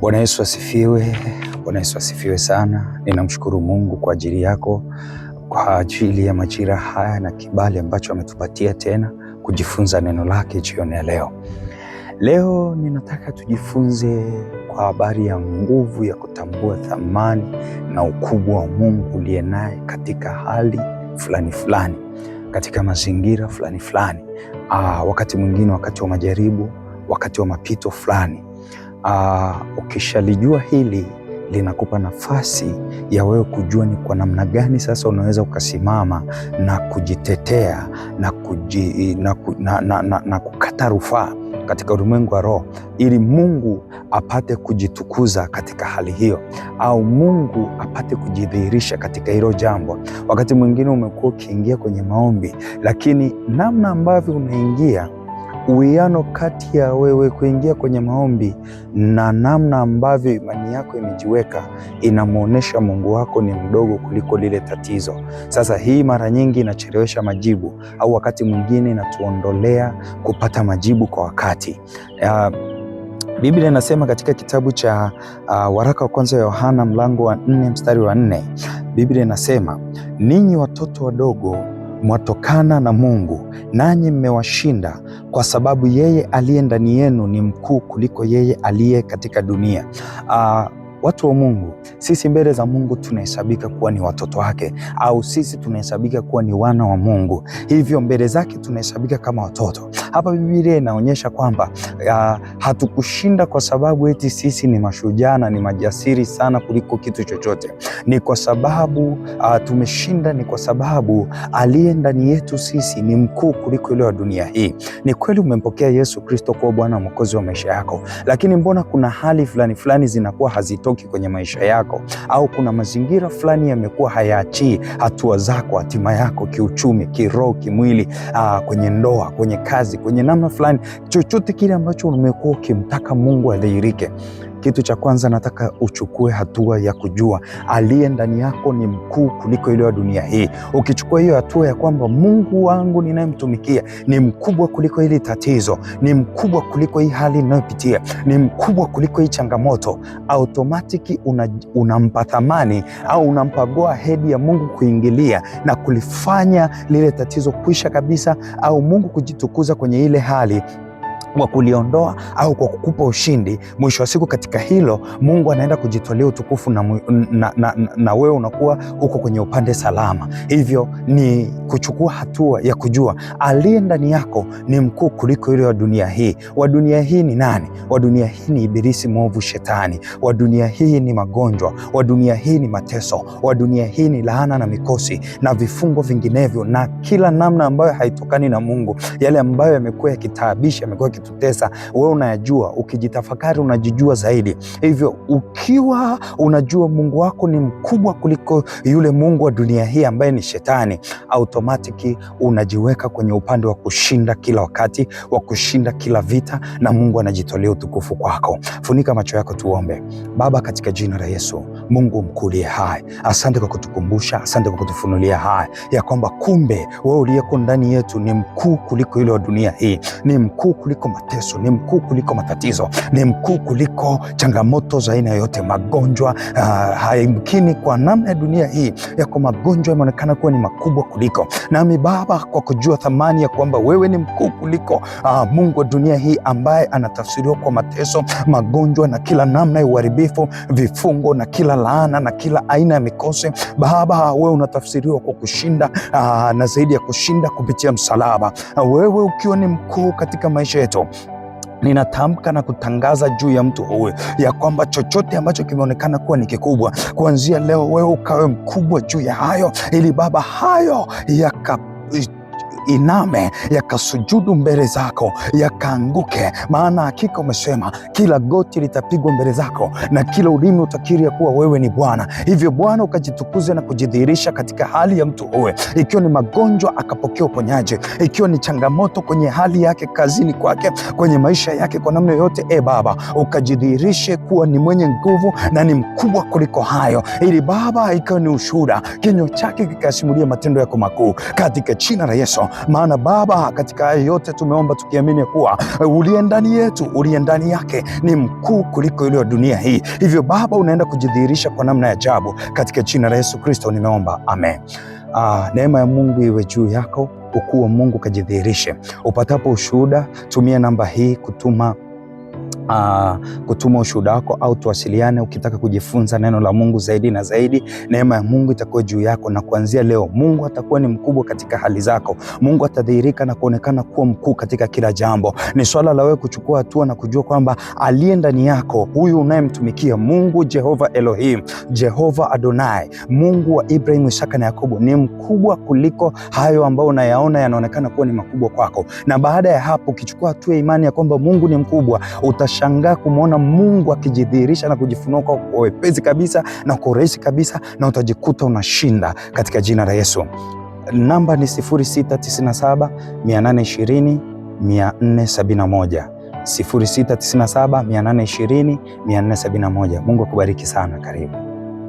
Bwana Yesu asifiwe. Bwana Yesu asifiwe sana. Ninamshukuru Mungu kwa ajili yako, kwa ajili ya majira haya na kibali ambacho ametupatia tena kujifunza neno lake jioni ya leo. Leo ninataka tujifunze kwa habari ya nguvu ya kutambua thamani na ukubwa wa Mungu uliye naye katika hali fulani fulani, katika mazingira fulani fulani, wakati mwingine, wakati wa majaribu, wakati wa mapito fulani. Ukishalijua hili, linakupa nafasi ya wewe kujua ni kwa namna gani sasa unaweza ukasimama na kujitetea na kukata rufaa katika ulimwengu wa roho, ili Mungu apate kujitukuza katika hali hiyo, au Mungu apate kujidhihirisha katika hilo jambo. Wakati mwingine umekuwa ukiingia kwenye maombi, lakini namna ambavyo unaingia, uwiano kati ya wewe kuingia kwenye maombi na namna ambavyo imani yako imejiweka inamwonyesha Mungu wako ni mdogo kuliko lile tatizo. Sasa hii mara nyingi inachelewesha majibu, au wakati mwingine inatuondolea kupata majibu kwa wakati. Biblia inasema katika kitabu cha waraka wa kwanza wa Yohana mlango wa 4 mstari wa 4, Biblia inasema, ninyi watoto wadogo mwatokana na Mungu, nanyi mmewashinda, kwa sababu yeye aliye ndani yenu ni mkuu kuliko yeye aliye katika dunia. Watu wa Mungu, sisi mbele za Mungu tunahesabika kuwa ni watoto wake, au sisi tunahesabika kuwa ni wana wa Mungu. Hivyo mbele zake tunahesabika kama watoto. Hapa Biblia inaonyesha kwamba hatukushinda kwa sababu eti sisi ni mashujaa na ni majasiri sana kuliko kitu chochote. Ni kwa sababu tumeshinda, ni kwa sababu aliye ndani yetu sisi ni mkuu kuliko yule wa dunia hii. Ni kweli umempokea Yesu Kristo kuwa Bwana na Mwokozi wa maisha yako, lakini mbona kuna hali fulani fulani zinakuwa hazitoki kwenye maisha yako, au kuna mazingira fulani yamekuwa hayaachii hatua zako, hatima yako, kiuchumi, kiroho, kimwili, kwenye ndoa, kwenye kazi, kwenye namna fulani, chochote kile ambacho umekuwa ukimtaka Mungu adhihirike. Kitu cha kwanza nataka uchukue hatua ya kujua aliye ndani yako ni mkuu kuliko ile wa dunia hii. Ukichukua hiyo hatua ya kwamba Mungu wangu ninayemtumikia ni mkubwa kuliko hili tatizo, ni mkubwa kuliko hii hali ninayopitia, ni mkubwa kuliko hii changamoto, automatiki unampa thamani, au unampa go ahead ya Mungu kuingilia na kulifanya lile tatizo kuisha kabisa, au Mungu kujitukuza kwenye ile hali kwa kuliondoa au kwa kukupa ushindi. Mwisho wa siku katika hilo Mungu anaenda kujitolea utukufu na wewe unakuwa uko kwenye upande salama. Hivyo ni kuchukua hatua ya kujua aliye ndani yako ni mkuu kuliko yule wa dunia hii. Wa dunia hii ni nani? Wa dunia hii ni ibilisi mwovu, shetani. Wa dunia hii ni magonjwa. Wa dunia hii ni mateso. Wa dunia hii ni laana na mikosi na vifungo vinginevyo, na kila namna ambayo haitokani na Mungu, yale ambayo yamekuwa yakitaabisha, yamekuwa tutesa, wewe unayajua. Ukijitafakari unajijua zaidi. Hivyo ukiwa unajua Mungu wako ni mkubwa kuliko yule mungu wa dunia hii ambaye ni shetani, automatiki unajiweka kwenye upande wa kushinda kila wakati, wa kushinda kila vita, na Mungu anajitolea utukufu kwako. Funika macho yako tuombe. Baba, katika jina la Yesu, Mungu mkuu aliye hai, asante kwa kutukumbusha, asante kwa kutufunulia haya ya kwamba kumbe wewe uliyeko ndani yetu ni mkuu kuliko yule wa dunia hii, ni mkuu kuliko mateso, ni mkuu kuliko matatizo, ni mkuu kuliko changamoto za aina yoyote, magonjwa. Haimkini kwa namna ya dunia hii yako magonjwa yameonekana kuwa ni makubwa kuliko. Nami Baba, kwa kujua thamani ya kwamba wewe ni mkuu kuliko mungu wa dunia hii ambaye anatafsiriwa kwa mateso, magonjwa na kila namna ya uharibifu, vifungo na kila laana na kila aina ya mikosi, Baba wewe unatafsiriwa kwa kushinda, na zaidi ya kushinda kupitia msalaba. Wewe ukiwa ni mkuu katika maisha yetu, ninatamka na kutangaza juu ya mtu huyu ya kwamba chochote ambacho kimeonekana kuwa ni kikubwa, kuanzia leo wewe ukawe mkubwa juu ya hayo, ili Baba hayo iname, yakasujudu mbele zako, yakaanguke. Maana hakika umesema kila goti litapigwa mbele zako na kila ulimi utakiri ya kuwa wewe ni Bwana. Hivyo Bwana ukajitukuze na kujidhihirisha katika hali ya mtu huyu. Ikiwa ni magonjwa akapokea uponyaji, ikiwa ni changamoto kwenye hali yake, kazini kwake, kwenye maisha yake, kwa namna yoyote, Baba ukajidhihirishe kuwa ni mwenye nguvu na ni mkubwa kuliko hayo, ili Baba ikawa ni ushuhuda, kinywa chake kikasimulia matendo yako makuu, katika jina la Yesu. maana Baba, katika haya yote tumeomba tukiamini kuwa uliye ndani yetu, uliye ndani yake ni mkuu kuliko ile dunia hii. Hivyo Baba, unaenda kujidhihirisha kwa namna ya ajabu, katika jina la Yesu Kristo nimeomba, amen. Neema ya Mungu iwe juu yako, ukuu wa Mungu kajidhihirishe. Upatapo ushuhuda, tumia namba hii kutuma ushuhuda wako, au tuwasiliane ukitaka kujifunza neno la Mungu zaidi na zaidi. Neema ya Mungu itakuwa juu yako, na kuanzia leo Mungu atakuwa ni mkubwa katika hali zako. Mungu atadhihirika na kuonekana kuwa mkuu katika kila jambo. Ni swala la wewe kuchukua hatua na kujua kwamba aliye ndani yako, huyu unayemtumikia, Mungu Jehova Elohim, Jehova Adonai, Mungu wa Ibrahim, Isaka na Yakobo, ni mkubwa kuliko hayo ambayo unayaona yanaonekana kuwa ni makubwa kwako. Na baada ya hapo, ukichukua hatua ya imani ya kwamba Mungu ni mkubwa, utashangaa kumwona Mungu akijidhihirisha na kujifunua kwa wepesi kabisa na kwa urahisi kabisa, na utajikuta unashinda katika jina la Yesu. Namba ni 0697 820 471, 0697 820 471. Mungu akubariki sana. Karibu.